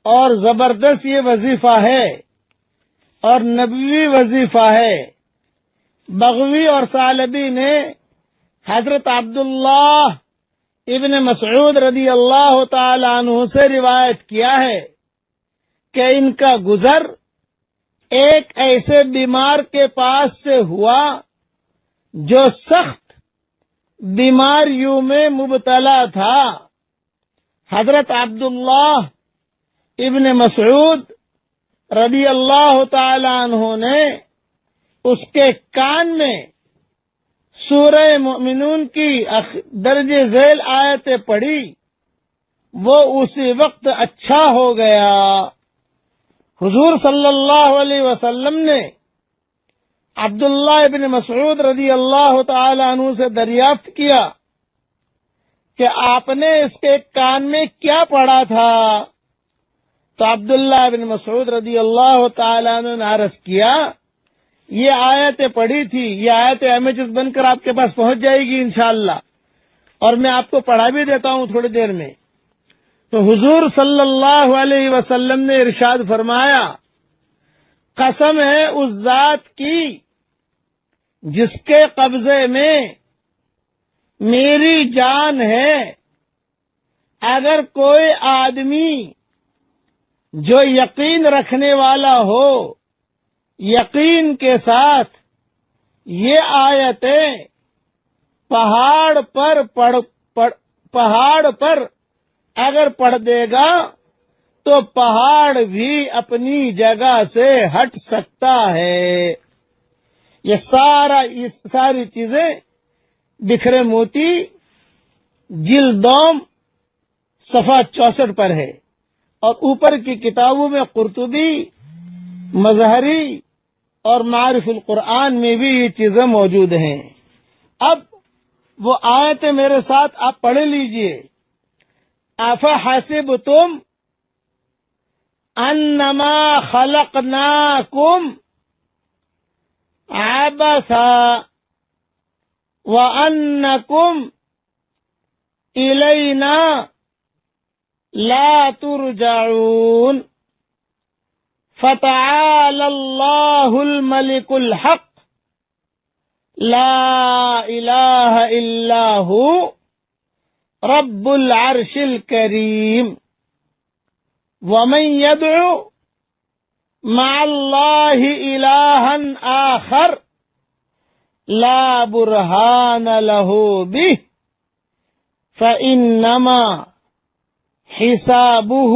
اور زبردست یہ وظیفہ ہے اور نبوی وظیفہ ہے۔ بغوی اور ثعلبی نے حضرت عبداللہ ابن مسعود رضی اللہ تعالی عنہ سے روایت کیا ہے کہ ان کا گزر ایک ایسے بیمار کے پاس سے ہوا جو سخت بیماریوں میں مبتلا تھا۔ حضرت عبداللہ ابن مسعود رضی اللہ تعالی عنہ نے اس کے کان میں سورہ مومنون کی درج ذیل آیتیں پڑھی، وہ اسی وقت اچھا ہو گیا۔ حضور صلی اللہ علیہ وسلم نے عبداللہ ابن مسعود رضی اللہ تعالی عنہ سے دریافت کیا کہ آپ نے اس کے کان میں کیا پڑھا تھا؟ تو عبداللہ ابن مسعود رضی اللہ تعالی عنہ نے عرض کیا، یہ آیتیں پڑھی تھی، یہ آیتیں امیجز بن کر آپ کے پاس پہنچ جائے گی انشاءاللہ، اور میں آپ کو پڑھا بھی دیتا ہوں تھوڑی دیر میں۔ تو حضور صلی اللہ علیہ وسلم نے ارشاد فرمایا، قسم ہے اس ذات کی جس کے قبضے میں میری جان ہے، اگر کوئی آدمی جو یقین رکھنے والا ہو، یقین کے ساتھ یہ آیتیں پہاڑ پر اگر پڑھ دے گا تو پہاڑ بھی اپنی جگہ سے ہٹ سکتا ہے۔ یہ ساری چیزیں بکھرے موتی جلد دوم صفحہ 64 پر ہے، اور اوپر کی کتابوں میں قرطبی، مظہری اور معارف القرآن میں بھی یہ چیزیں موجود ہیں۔ اب وہ آیتیں میرے ساتھ آپ پڑھ لیجئے۔ افحسبتم انما خلقناکم عبثا وانکم الینا لا ترجعون فتعالى الله الملك الحق لا إله إلا هو رب العرش الكريم ومن يدعو مع الله إلها آخر لا برهان له به فإنما حسابه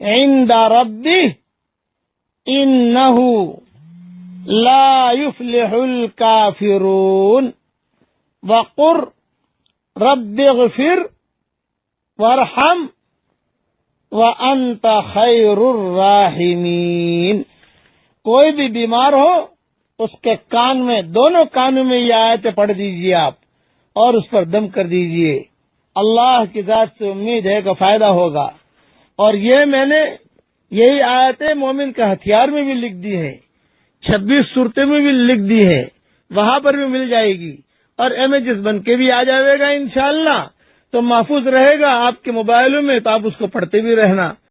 عند ربه إنه لا يفلح الكافرون وقل رب اغفر وارحم وأنت خير الراحمين۔ کوئی بھی بیمار ہو اس کے کان میں، دونوں کانوں میں یہ آیتیں پڑھ دیجئے آپ، اور اس پر دم کر دیجئے۔ اللہ کی ذات سے امید ہے کہ فائدہ ہوگا۔ اور یہ میں نے یہی آیتیں مومن کا ہتھیار میں بھی لکھ دی ہے، 26 صورتیں میں بھی لکھ دی ہے، وہاں پر بھی مل جائے گی، اور امیجز بن کے بھی آ جائے گا انشاءاللہ، تو محفوظ رہے گا آپ کے موبائلوں میں، تو آپ اس کو پڑھتے بھی رہنا۔